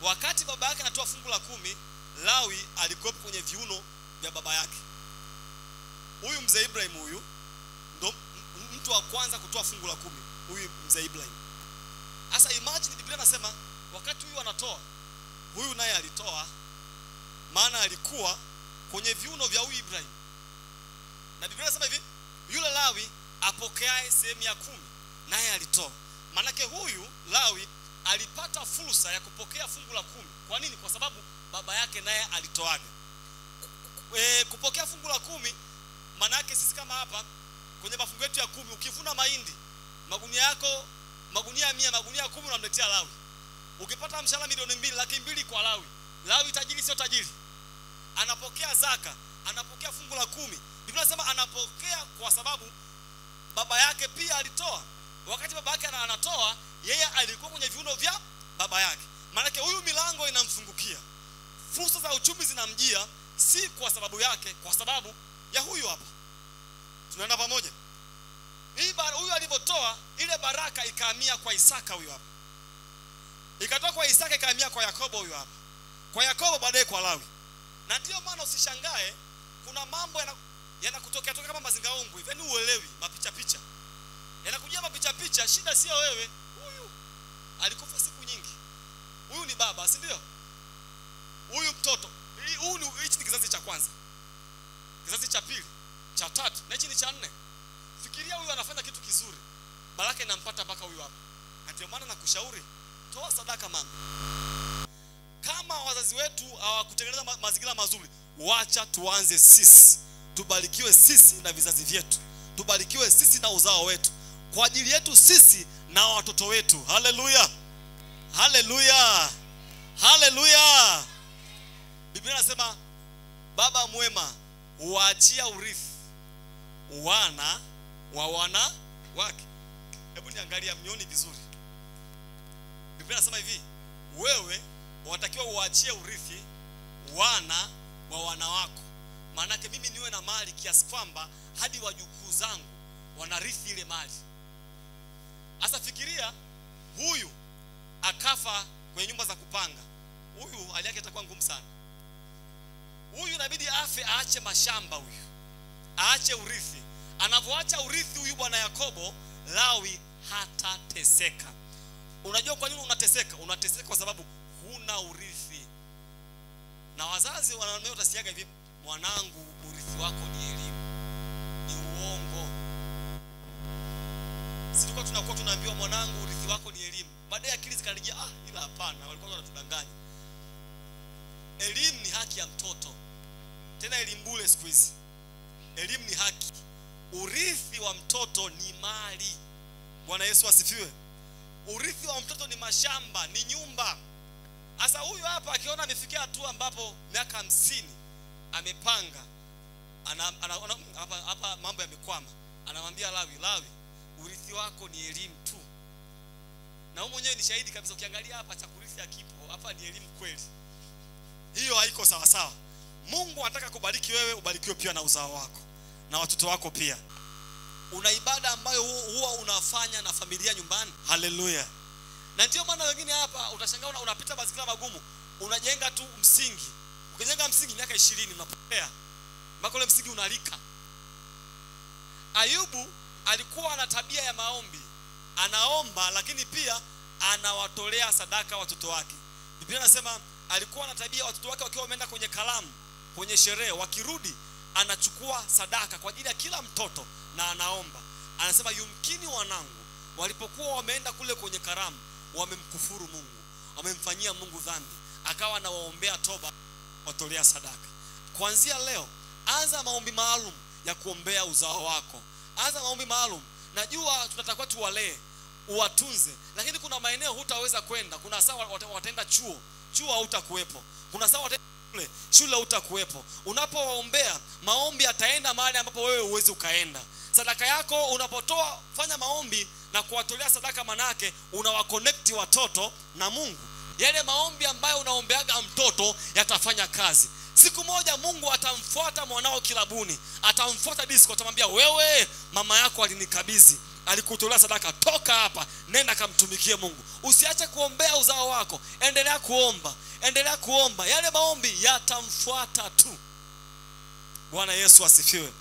wakati baba yake anatoa fungu la 10, Lawi alikuwa kwenye viuno vya baba yake. Huyu mzee Ibrahim huyu ndo mtu wa kwanza kutoa fungu la 10, huyu mzee Ibrahim. Sasa imagine Biblia inasema wakati huyu anatoa, huyu naye alitoa, maana alikuwa kwenye viuno vya huyu Ibrahim. Na Biblia inasema hivi, yule Lawi apokeaye sehemu ya 10 naye alitoa. Manake huyu Lawi alipata fursa ya kupokea fungu la 10. Kwa nini? Kwa sababu baba yake naye alitoaga. Kupokea fungu la 10 manake sisi kama hapa kwenye mafungu yetu ya 10, ukivuna mahindi magunia yako, magunia 100, magunia 10 unamletea Lawi. Ukipata mshahara milioni 2,200,000 kwa Lawi, Lawi tajiri sio tajiri? Anapokea zaka, anapokea fungu la 10. Biblia inasema anapokea kwa sababu baba yake pia alitoa. Wakati baba yake anatoa, yeye alikuwa kwenye viuno vya baba yake. Maana huyu milango inamfungukia, fursa za uchumi zinamjia, si kwa sababu yake, kwa sababu ya huyu hapa. Tunaenda pamoja? Huyu alipotoa, ile baraka ikahamia kwa Isaka huyu hapa. Ikatoka kwa Isaka ikahamia kwa Yakobo huyu hapa. Kwa Yakobo baadaye kwa Lawi. Na ndio maana usishangae kuna mambo yanakutokea toka kama mazingaombwe hivi, yani uelewi, mapicha picha. Yanakujia mapicha picha, shida sio wewe. Huyu alikufa siku nyingi. Huyu ni baba, si ndio? Huyu mtoto. Hichi ni kizazi cha kwanza. Kizazi cha pili, cha tatu, na hichi ni cha 4. Fikiria huyu anafanya kitu kizuri, baraka inampata mpaka huyu hapa. Na ndio maana nakushauri, toa sadaka mama. Kama wazazi wetu hawakutengeneza mazingira mazuri, wacha tuanze sisi. Tubarikiwe sisi na vizazi vyetu. Tubarikiwe sisi na uzao wetu. Kwa ajili yetu sisi na watoto wetu. Haleluya. Haleluya. Haleluya. Biblia inasema baba mwema huachia urithi wana wa wana wake. Hebu niangalia mnyoni vizuri. Biblia inasema hivi, wewe unatakiwa uachie urithi wana wa wana wako. Maanake mimi niwe na mali kiasi kwamba hadi wajukuu zangu wanarithi ile mali. Asa fikiria huyu akafa kwenye nyumba za kupanga. Huyu hali yake itakuwa ngumu sana. Huyu inabidi afe, aache mashamba, huyu aache urithi. Anavyoacha urithi huyu bwana Yakobo, Lawi hatateseka. Unajua kwa nini unateseka? Unateseka kwa sababu huna urithi. Na wazazi wanaambia, utasiaga hivi, mwanangu urithi wako ni elimu. Ni uongo. Sisi tunakuwa tunaambiwa mwanangu urithi wako ni elimu. Baadaye akili zikanijia, ila hapana, walikuwa wanatudanganya. Elimu ni haki ya mtoto. Tena elimu bure siku hizi. Elimu ni haki. Urithi wa mtoto ni mali. Bwana Yesu asifiwe. Urithi wa mtoto ni mashamba, ni nyumba. Asa huyu hapa akiona amefikia hatua ambapo miaka 50 amepanga, hapa mambo yamekwama, anamwambia Lawi, urithi wako ni elimu tu. Na wewe mwenyewe ni shahidi kabisa, ukiangalia hapa cha kurithi hakipo, hapa ni elimu kweli. Hiyo haiko sawa sawa. Mungu anataka kubariki wewe, ubarikiwe pia na uzao wako na watoto wako pia. Una ibada ambayo huwa unafanya na familia nyumbani. Haleluya. Na ndio maana wengine hapa utashangaa unapita mazingira magumu, unajenga tu msingi. Ukijenga msingi miaka 20 unapotea. Mpaka ule msingi unalika. Ayubu alikuwa na tabia ya maombi. Anaomba lakini pia anawatolea sadaka watoto wake. Biblia inasema alikuwa na tabia watoto wake wakiwa wameenda kwenye karamu, kwenye sherehe, wakirudi anachukua sadaka kwa ajili ya kila mtoto na anaomba. Anasema yumkini wanangu walipokuwa wameenda kule kwenye karamu wamemkufuru Mungu, wamemfanyia Mungu dhambi, akawa anawaombea toba, watolea sadaka. Kuanzia leo anza maombi maalum ya kuombea uzao wako. Anza maombi maalum. Najua tunatakiwa tuwalee, uwatunze, lakini kuna maeneo hutaweza kwenda. Kuna saa wataenda chuo hautakuwepo. Kuna saa wataenda shule hutakuwepo. Unapowaombea, maombi yataenda mahali ambapo wewe uweze ukaenda. Sadaka yako unapotoa, fanya maombi na kuwatolea sadaka, manake unawaconnect watoto na Mungu. Yale maombi ambayo unaombeaga mtoto yatafanya kazi. Siku moja Mungu atamfuata mwanao kilabuni, atamfuata disco, atamwambia wewe, mama yako alinikabidhi, alikutolea sadaka, toka hapa, nenda kamtumikie Mungu. Usiache kuombea uzao wako. Endelea kuomba. Yale maombi yatamfuata tu. Bwana Yesu asifiwe.